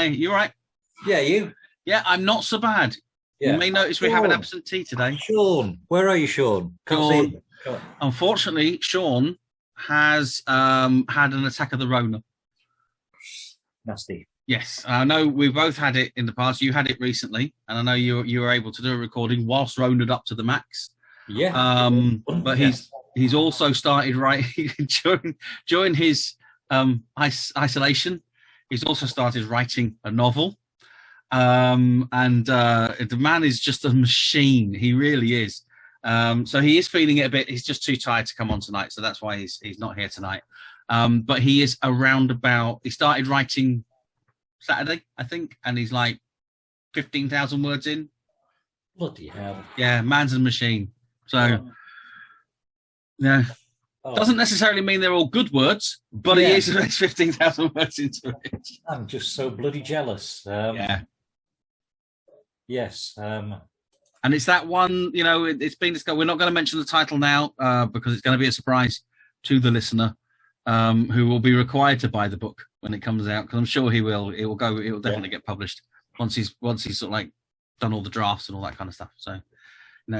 Hi, you all right? Yeah, you? Yeah, I'm not so bad. Yeah. You may notice we have an absentee today. Sean, where are you, Sean? Sean. See you. Unfortunately, Sean has had an attack of the Rona. Nasty. Yes, I know we both had it in the past. You had it recently, and I know you were able to do a recording whilst Rona'd up to the max. Yeah. But he's also started writing during his isolation. He's also started writing a novel. And the man is just a machine. He really is. So he is feeling it a bit. He's just too tired to come on tonight, so that's why he's not here tonight. But he is around about. He started writing Saturday, I think, and he's like 15,000 words in. Bloody hell! Yeah, man's a machine. So yeah, doesn't necessarily mean they're all good words, but he is 15,000 words into it. I'm just so bloody jealous. Yeah. Yes. And it's that one, it's been discussed. We're not going to mention the title now because it's going to be a surprise to the listener who will be required to buy the book when it comes out, because I'm sure he will. It will definitely get published once he's sort of like done all the drafts and all that kind of stuff. So,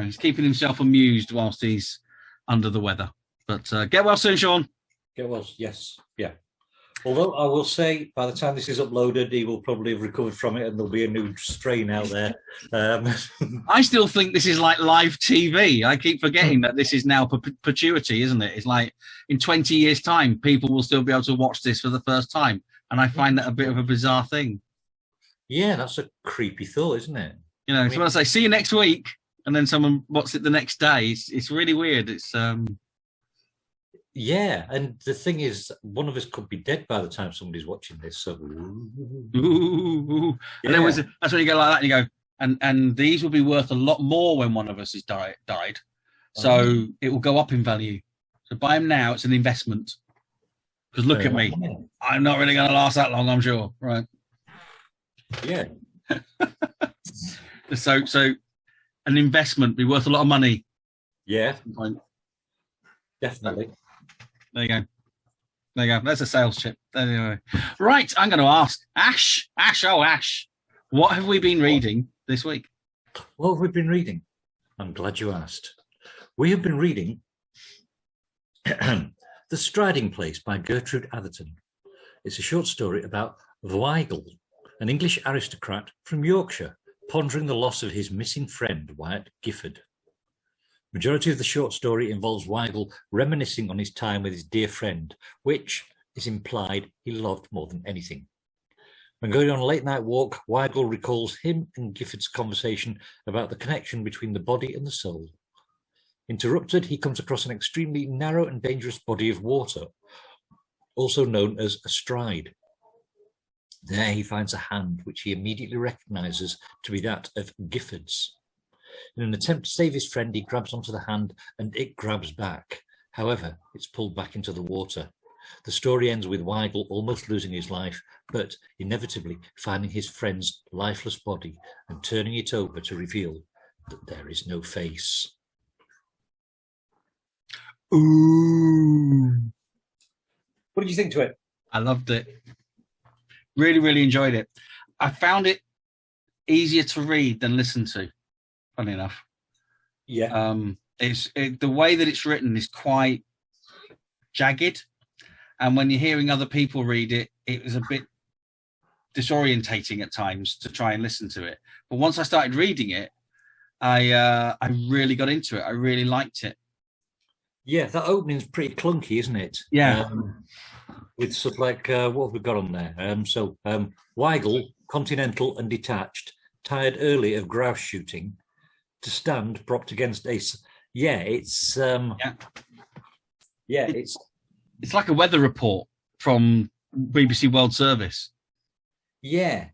he's keeping himself amused whilst he's under the weather. But get well soon, Sean. Get well, yes. Yeah. Although I will say, by the time this is uploaded, he will probably have recovered from it and there'll be a new strain out there. I still think this is like live TV. I keep forgetting that this is now perpetuity, isn't it? It's like in 20 years' time, people will still be able to watch this for the first time. And I find that a bit of a bizarre thing. Yeah, that's a creepy thought, isn't it? So when I say, see you next week, and then someone watches it the next day, it's really weird. It's... Yeah, and the thing is, one of us could be dead by the time somebody's watching this. So, and then that's when you go like that, and you go, and these will be worth a lot more when one of us is died. So it will go up in value. So buy them now; it's an investment. Because look at me, I'm not really going to last that long, I'm sure. Right? Yeah. So an investment be worth a lot of money. Yeah. Definitely. There you go. That's a sales chip. Anyway. Right, I'm going to ask Ash, what have we been reading this week? What have we been reading? I'm glad you asked. We have been reading The Striding Place by Gertrude Atherton. It's a short story about Weigel, an English aristocrat from Yorkshire, pondering the loss of his missing friend, Wyatt Gifford. Majority of the short story involves Weigel reminiscing on his time with his dear friend, which is implied he loved more than anything. When going on a late-night walk, Weigel recalls him and Gifford's conversation about the connection between the body and the soul. Interrupted, he comes across an extremely narrow and dangerous body of water, also known as a stride. There he finds a hand which he immediately recognises to be that of Gifford's. In an attempt to save his friend, he grabs onto the hand and it grabs back. However, it's pulled back into the water. The story ends with Weigel almost losing his life, but inevitably finding his friend's lifeless body and turning it over to reveal that there is no face. Ooh. What did you think to it? I loved it. Really, really enjoyed it. I found it easier to read than listen to. Funny enough, the way that it's written is quite jagged, and when you're hearing other people read it, it was a bit disorientating at times to try and listen to it. But once I started reading it, I really got into it. I really liked it. Yeah, that opening's pretty clunky, isn't it? Yeah. With sort of like what have we got on there? Weigel, continental and detached, tired early of grouse shooting. To stand propped against it's like a weather report from BBC World Service. Yeah,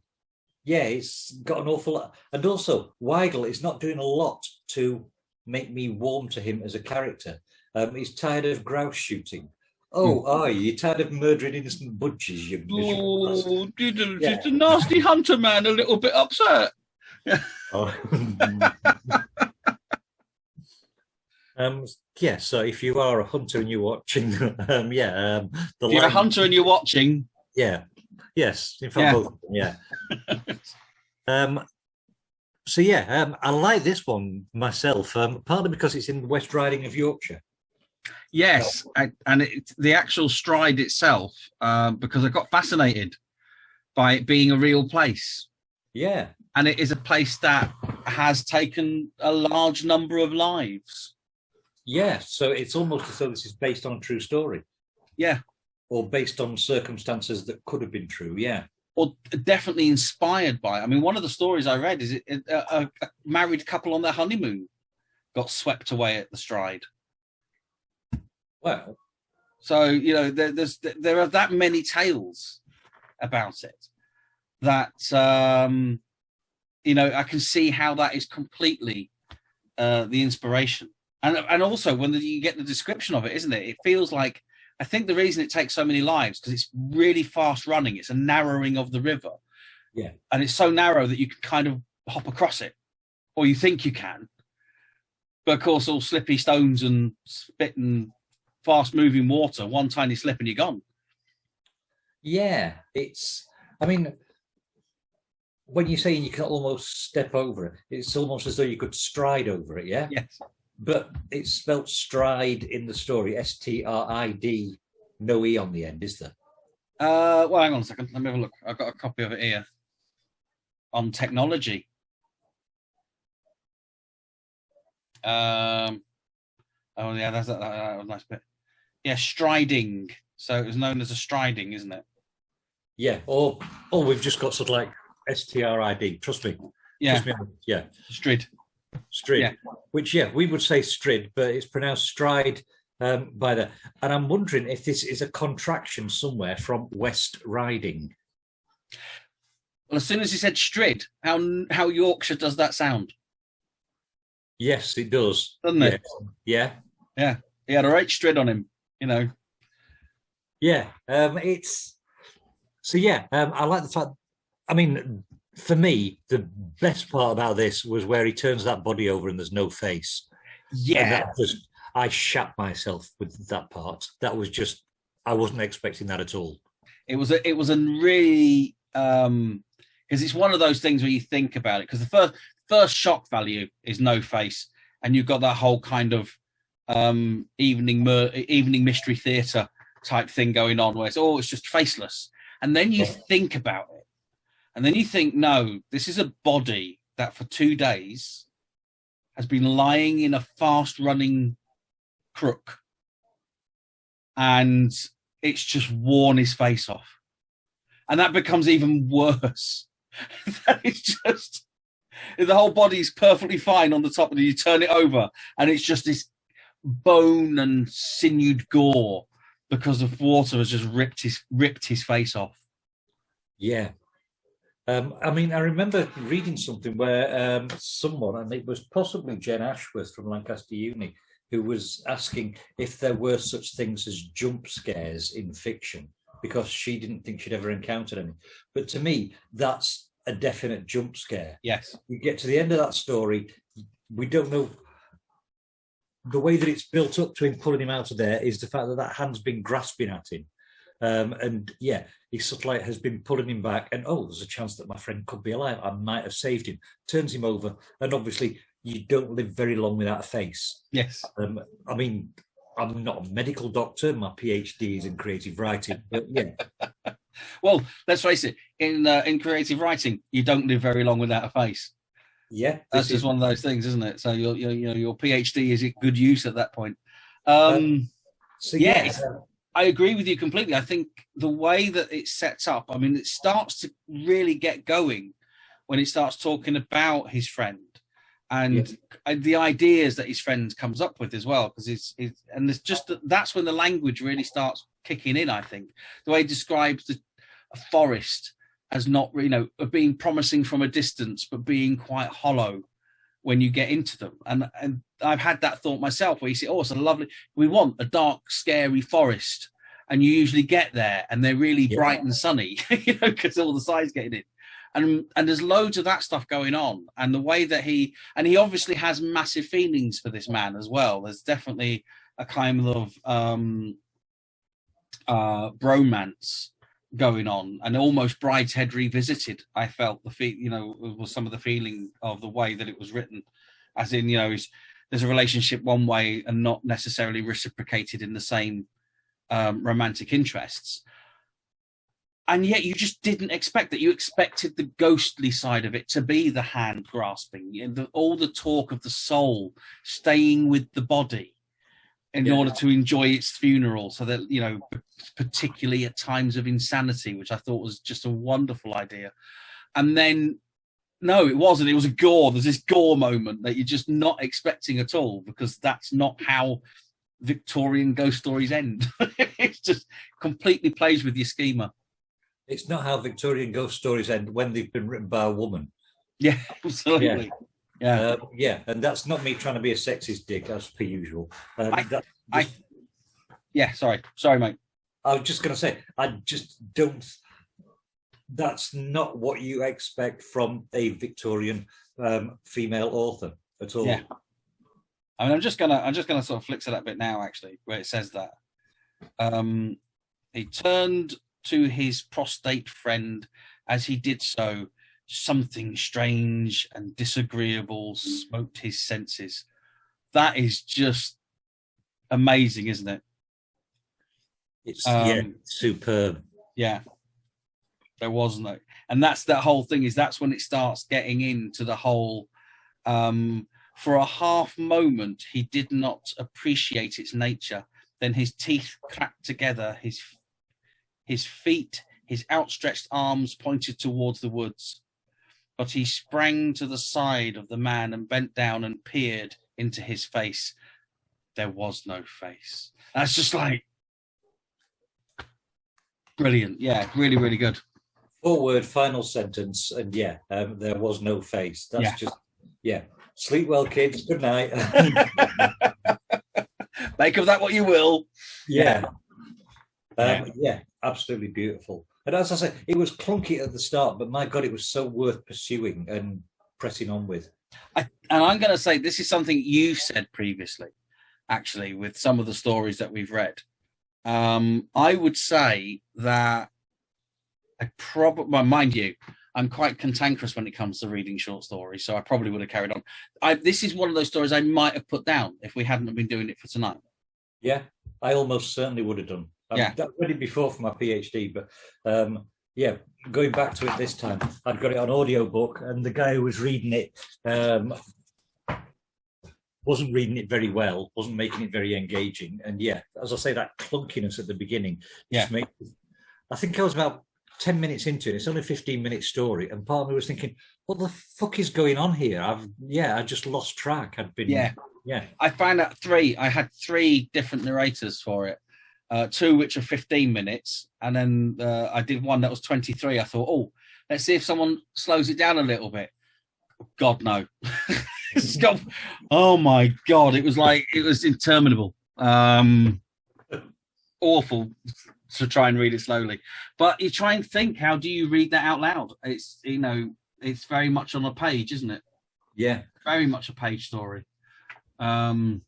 it's got an awful lot, and also Weigel is not doing a lot to make me warm to him as a character. He's tired of grouse shooting. You're tired of murdering innocent butchers, you miserable bastard. Just a nasty hunter man, a little bit upset. So if you are a hunter and you're watching, if you're a hunter and you're watching, Yes, in fact, Yeah. both of them, yeah. So yeah, I like this one myself, partly because it's in the West Riding of Yorkshire. Yes, and the actual stride itself, because I got fascinated by it being a real place. Yeah. And it is a place that has taken a large number of lives. Yeah, so it's almost as though this is based on a true story. Yeah. Or based on circumstances that could have been true, yeah. Or definitely inspired by it. I mean, one of the stories I read is a married couple on their honeymoon got swept away at the stride. Well, so there are that many tales about it that I can see how that is completely the inspiration, and also when you get the description of it, isn't it? It feels like, I think the reason it takes so many lives because it's really fast running. It's a narrowing of the river, yeah, and it's so narrow that you can kind of hop across it, or you think you can. But of course, all slippy stones and spit and fast-moving water, one tiny slip and you're gone. Yeah, I mean, when you're saying you can almost step over it, it's almost as though you could stride over it, yeah? Yes. But it's spelt stride in the story, S-T-R-I-D, no E on the end, is there? Well, hang on a second. Let me have a look. I've got a copy of it here on technology. Oh, yeah, that was a nice bit. Yeah, striding. So it was known as a striding, isn't it? Yeah, or we've just got sort of like S-T-R-I-D, trust me. Yeah. Trust me, yeah. Strid. Yeah. Which, yeah, we would say strid, but it's pronounced stride by the... And I'm wondering if this is a contraction somewhere from West Riding. Well, as soon as he said strid, how Yorkshire does that sound? Yes, it does. Doesn't it? Yeah. Yeah. He had a right strid on him, Yeah. It's... So, yeah, I like the fact... I mean, for me, the best part about this was where he turns that body over and there's no face. Yeah. I shat myself with that part. That was just... I wasn't expecting that at all. It was a really... because it's one of those things where you think about it, because the first shock value is no face, and you've got that whole kind of evening mystery theatre type thing going on where it's just faceless, and then you think about it, and then you think, no, this is a body that for 2 days has been lying in a fast running crook, and it's just worn his face off, and that becomes even worse. That is just, the whole body's perfectly fine on the top, and you turn it over and it's just this bone and sinewed gore because the water has just ripped his face off. Yeah. I mean, I remember reading something where someone, and it was possibly Jen Ashworth from Lancaster Uni, who was asking if there were such things as jump scares in fiction, because she didn't think she'd ever encountered any. But to me, that's a definite jump scare. Yes. You get to the end of that story, we don't know. The way that it's built up to him pulling him out of there is the fact that hand's been grasping at him. And yeah, he sort of like has been pulling him back, and there's a chance that my friend could be alive. I might have saved him. Turns him over, and obviously you don't live very long without a face. Yes. I mean, I'm not a medical doctor. My PhD is in creative writing, but yeah. Well, let's face it. In creative writing, you don't live very long without a face. Yeah, that's just one of those things, isn't it? So your PhD is good use at that point. I agree with you completely. I think the way that it's set up, I mean, it starts to really get going when it starts talking about his friend and the ideas that his friend comes up with as well, because it's just that's when the language really starts kicking in. I think the way he describes a forest as not, being promising from a distance, but being quite hollow when you get into them. And I've had that thought myself, where you see, it's a lovely, we want a dark, scary forest, and you usually get there and they're really bright and sunny, because all the side's getting in. And there's loads of that stuff going on. And the way that he obviously has massive feelings for this man as well. There's definitely a kind of bromance going on, and almost Brideshead revisited. I felt was some of the feeling of the way that it was written, as in, there's a relationship one way and not necessarily reciprocated in the same romantic interests. And yet you just didn't expect that. You expected the ghostly side of it to be the hand grasping, all the talk of the soul staying with the body in order to enjoy its funeral. So that, particularly at times of insanity, which I thought was just a wonderful idea. And then, no, it wasn't. It was a gore. There's this gore moment that you're just not expecting at all, because that's not how Victorian ghost stories end. It just completely plays with your schema. It's not how Victorian ghost stories end when they've been written by a woman. Yeah, absolutely. Yeah. And that's not me trying to be a sexist dick, as per usual. Sorry, mate. I was just going to say, I just don't. That's not what you expect from a Victorian female author at all. Yeah. I mean, I'm just gonna sort of flick to that bit now, actually, where it says that he turned to his prostrate friend. As he did so, something strange and disagreeable smote his senses. That is just amazing, isn't it? It's superb. Yeah, there was no, and that's that whole thing. That's when it starts getting into the whole. For a half moment, he did not appreciate its nature. Then his teeth cracked together. His feet, his outstretched arms pointed towards the woods. But he sprang to the side of the man and bent down and peered into his face. There was no face. That's just like brilliant. Yeah, really, really good. 4-word final sentence, and there was no face. That's Sleep well, kids. Good night. Make of that what you will. Yeah, absolutely beautiful. And as I say, it was clunky at the start, but my God, it was so worth pursuing and pressing on with. And I'm going to say this is something you said previously, actually, with some of the stories that we've read. I would say that mind you, I'm quite cantankerous when it comes to reading short stories, so I probably would have carried on. This is one of those stories I might have put down if we hadn't been doing it for tonight. Yeah, I almost certainly would have done. I've read it before for my PhD, but going back to it this time, I'd got it on audiobook, and the guy who was reading it wasn't reading it very well, wasn't making it very engaging. And as I say, that clunkiness at the beginning just made. I think I was about 10 minutes into it. It's only a 15-minute story, and part of me was thinking, what the fuck is going on here? I just lost track. I found out I had 3 different narrators for it, 2 which are 15 minutes, and then I did one that was 23. I thought, let's see if someone slows it down a little bit. God, no. Oh my God, it was interminable. Awful to try and read it slowly, but you try and think, how do you read that out loud? It's it's very much on a page, isn't it? Yeah, very much a page story. No,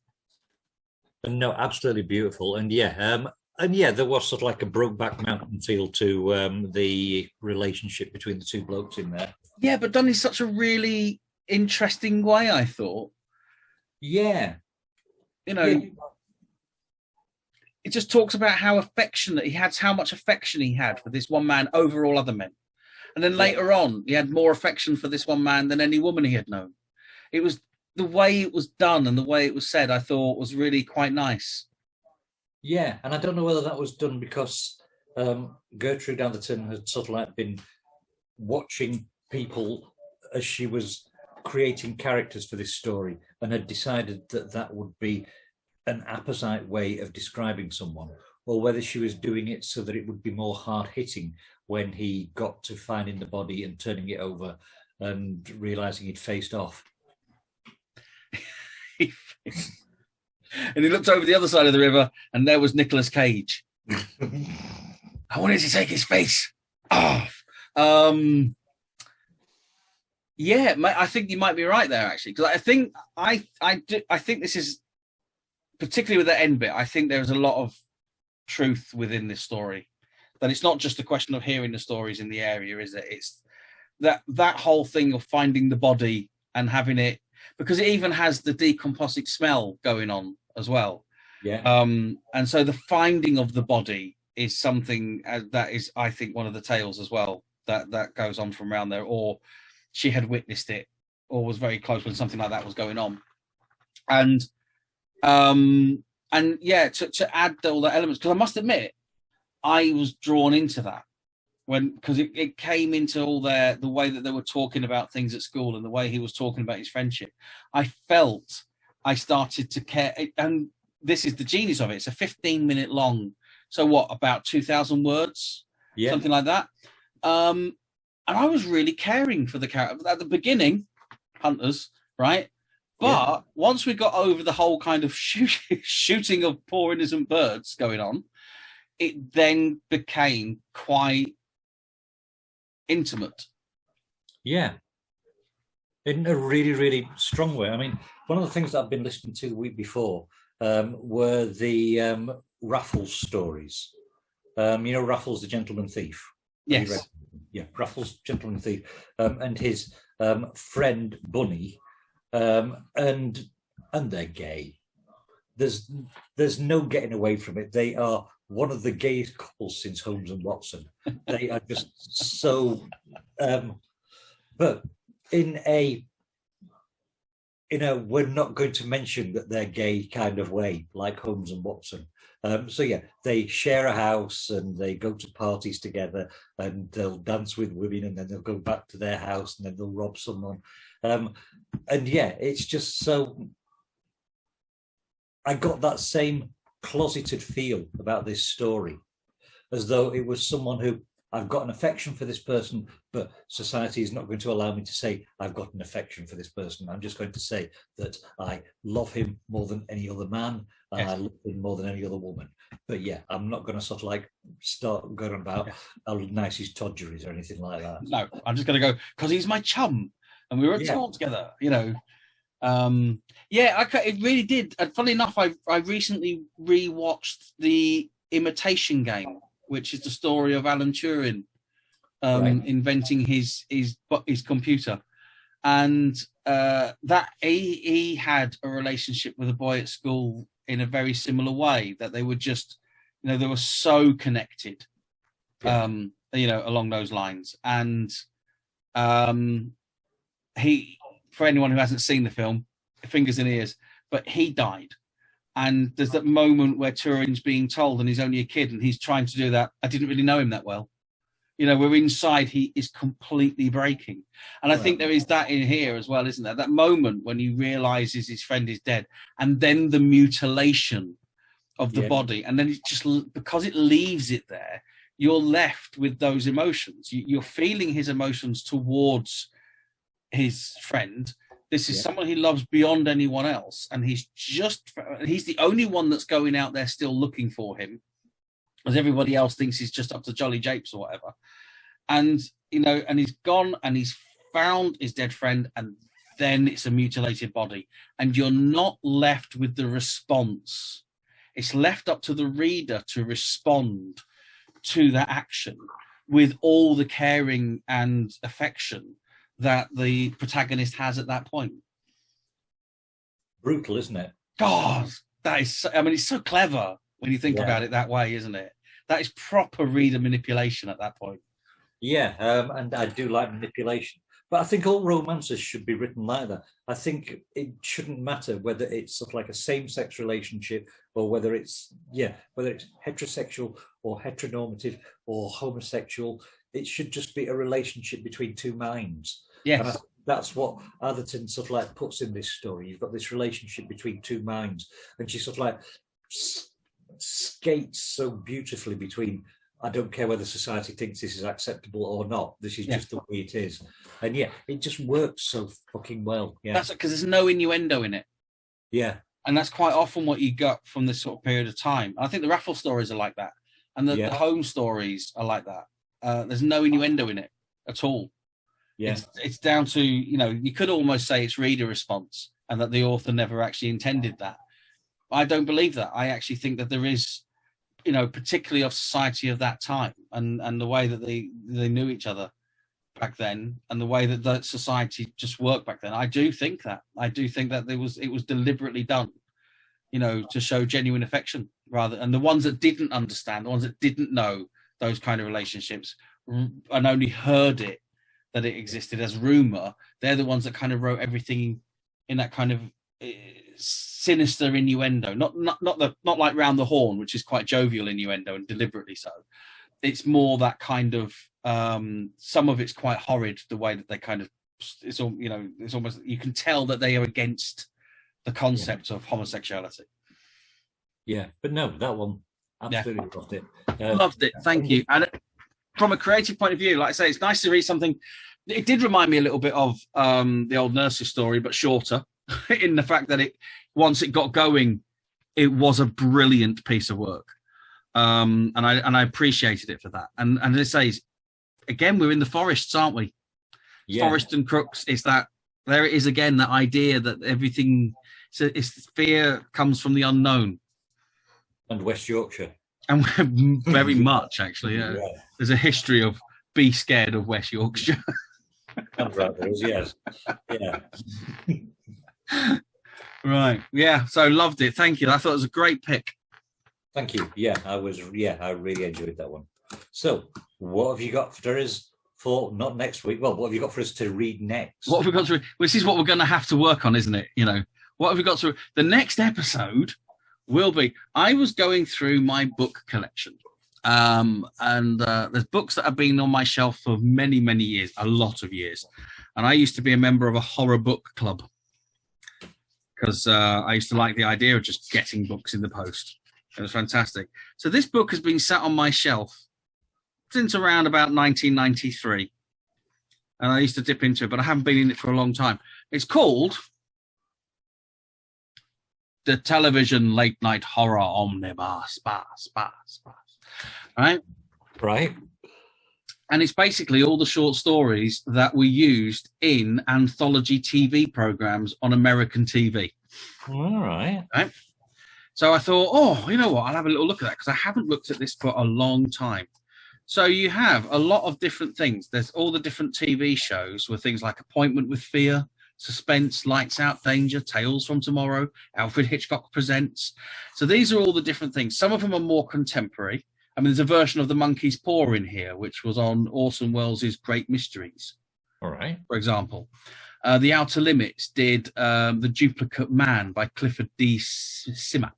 absolutely beautiful. And there was sort of like a Brokeback Mountain feel to the relationship between the 2 blokes in there. Yeah, but done in such a really interesting way, I thought. Yeah, it just talks about how affectionate he had, how much affection he had for this one man over all other men. And then later on, he had more affection for this one man than any woman he had known. It was the way it was done and the way it was said, I thought was really quite nice. Yeah, and I don't know whether that was done because Gertrude Atherton had sort of like been watching people as she was creating characters for this story and had decided that would be an apposite way of describing someone, or whether she was doing it so that it would be more hard-hitting when he got to finding the body and turning it over and realising he'd faced off. And he looked over the other side of the river, and there was Nicolas Cage. I wanted to take his face off. I think you might be right there, actually, because I think this is, particularly with the end bit, I think there's a lot of truth within this story That it's not just a question of hearing the stories in the area, is it? It's that whole thing of finding the body and having it, because it even has the decomposing smell going on as well. Yeah. And so the finding of the body is something that is, I think, one of the tales as well that goes on from around there, or she had witnessed it or was very close when something like that was going on. And yeah, to add all the elements, because I must admit, I was drawn into that because it came into all the way that they were talking about things at school and the way he was talking about his friendship. I felt I started to care, and this is the genius of it. It's a 15-minute long, so what, about 2,000 words, something like that. And I was really caring for the character at the beginning, hunters, right? But once we got over the whole kind of shooting of poor innocent birds going on, it then became quite intimate. Yeah. In a really, really strong way. I mean, one of the things that I've been listening to the week before were the Raffles stories. You know, Raffles, the gentleman thief. Yes. Yeah, Raffles, gentleman thief, and his friend Bunny, and they're gay. There's no getting away from it. They are one of the gayest couples since Holmes and Watson. They are just so, but in a we're not going to mention that they're gay kind of way, like Holmes and Watson. So yeah, they share a house and they go to parties together and they'll dance with women and then they'll go back to their house and then they'll rob someone. And yeah, it's just so, I got that same closeted feel about this story, as though it was someone who, I've got an affection for this person, but society is not going to allow me to say I've got an affection for this person. I'm just going to say that I love him more than any other man, and I love him more than any other woman. But yeah, I'm not going to sort of like start going on about how nice his todger is or anything like that. No, I'm just going to go, because he's my chum and we were at school together, you know. It really did. And funny enough, I recently rewatched The Imitation Game, which is the story of Alan Turing inventing his computer, and that he had a relationship with a boy at school in a very similar way, that they were just, you know, they were so connected, you know, along those lines. And he, for anyone who hasn't seen the film, fingers in ears, but he died. And there's that moment where Turing's being told, and he's only a kid, and he's trying to do that. I didn't really know him that well. You know, we're inside, he is completely breaking. And I think there is that in here as well, isn't there? That moment when he realizes his friend is dead, and then the mutilation of the body. And then it just, because it leaves it there, you're left with those emotions. You're feeling his emotions towards his friend. This is someone he loves beyond anyone else, and he's the only one that's going out there still looking for him, as everybody else thinks he's just up to jolly japes or whatever. And you know, and he's gone and he's found his dead friend, and then it's a mutilated body, and you're not left with the response. It's left up to the reader to respond to that action with all the caring and affection that the protagonist has at that point. Brutal, isn't it? God, that is so, I mean, it's so clever when you think about it that way, isn't it? That is proper reader manipulation at that point. Yeah, and I do like manipulation. But I think all romances should be written like that. I think it shouldn't matter whether it's sort of like a same-sex relationship or whether it's heterosexual or heteronormative or homosexual. It should just be a relationship between two minds. Yes. And I think that's what Atherton sort of like puts in this story. You've got this relationship between two minds, and she sort of like skates so beautifully between, I don't care whether society thinks this is acceptable or not. This is just the way it is. And yeah, it just works so fucking well. Yeah. That's because there's no innuendo in it. Yeah. And that's quite often what you got from this sort of period of time. I think the Raffles stories are like that. And the home stories are like that. There's no innuendo in it at all. Yeah. It's down to, you know, you could almost say it's reader response and that the author never actually intended that. I don't believe that. I actually think that there is particularly of society of that time, and the way that they knew each other back then, and the way that society just worked back then. I do think that it was deliberately done, to show genuine affection, rather. And the ones that didn't understand, the ones that didn't know those kind of relationships and only heard that it existed as rumor, they're the ones that kind of wrote everything in that kind of sinister innuendo, not like Round the Horn, which is quite jovial innuendo and deliberately so. It's more that kind of some of it's quite horrid, the way that they kind of, it's almost, you can tell that they are against the concept of homosexuality. Yeah, but no, that one, absolutely loved it. Loved it, thank you. And from a creative point of view, like I say, it's nice to read something. It did remind me a little bit of the old Nurse's Story, but shorter, in the fact that once it got going, it was a brilliant piece of work. And I appreciated it for that. And as I say, again, we're in the forests, aren't we? Yeah. Forest and crooks. It's that, there it is again, that idea that everything, it's fear comes from the unknown. And West Yorkshire. And very much, actually, yeah. There's a history of be scared of West Yorkshire. And brothers, yes. Yeah. Right. Yeah, so loved it. Thank you. I thought it was a great pick. Thank you. Yeah, I really enjoyed that one. So, what have you got for us for, not next week, well, what have you got for us to read next? What have we got to read? This is what we're going to have to work on, isn't it? What have we got to, the next episode will be, I was going through my book collection, and there's books that have been on my shelf for many, many years, a lot of years. And I used to be a member of a horror book club because I used to like the idea of just getting books in the post. It was fantastic. So this book has been sat on my shelf since around about 1993. And I used to dip into it, but I haven't been in it for a long time. It's called The Television Late Night Horror Omnibus. Right? Right. And it's basically all the short stories that were used in anthology TV programs on American TV. All right. Right? So I thought, you know what? I'll have a little look at that because I haven't looked at this for a long time. So you have a lot of different things. There's all the different TV shows with things like Appointment with Fear, Suspense, Lights Out, Danger, Tales from Tomorrow, Alfred Hitchcock Presents. So these are all the different things. Some of them are more contemporary. I mean, there's a version of The Monkey's Paw in here, which was on Orson Welles' Great Mysteries. All right. For example. The Outer Limits did The Duplicate Man by Clifford D. Simak.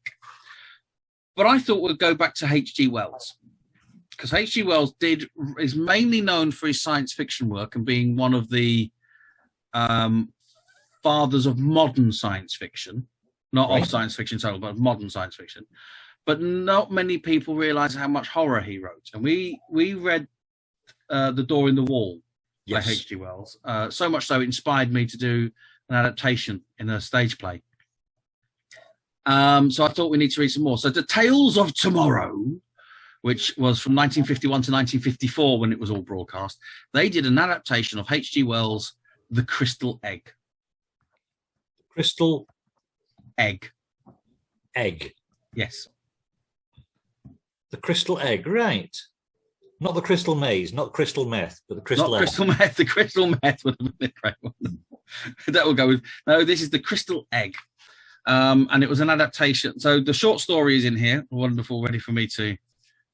But I thought we'd go back to H.G. Wells, because H.G. Wells is mainly known for his science fiction work and being one of the fathers of modern science fiction, not of science fiction total, but of modern science fiction. But not many people realise how much horror he wrote. And we read The Door in the Wall by H.G. Wells. So much so it inspired me to do an adaptation in a stage play. So I thought we need to read some more. So The Tales of Tomorrow, which was from 1951 to 1954 when it was all broadcast, they did an adaptation of H.G. Wells' The Crystal Egg. Crystal Egg. Egg. Yes. The Crystal Egg, right. Not the Crystal Maze, not Crystal Meth, but the Crystal Egg. Crystal Meth. The Crystal Meth would have been a great one. That will go with... No, this is The Crystal Egg. And it was an adaptation. So the short story is in here. Wonderful, ready for me to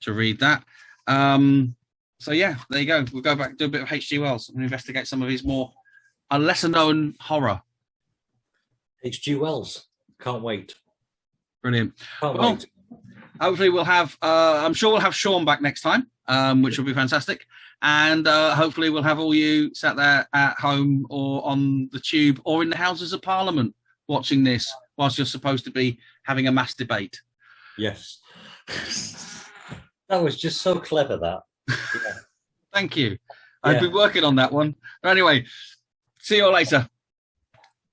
read that. So yeah, there you go. We'll go back, do a bit of H.G. Wells and investigate some of his more lesser known horror. H.G. Wells. Can't wait. Brilliant. Can't wait. Hopefully we'll have, I'm sure we'll have Sean back next time, which will be fantastic. And hopefully we'll have all you sat there at home or on the tube or in the Houses of Parliament watching this whilst you're supposed to be having a mass debate. Yes. That was just so clever, that. Yeah. Thank you. I've been working on that one. But anyway, see you all later.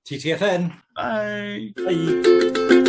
TTFN. Bye. Bye.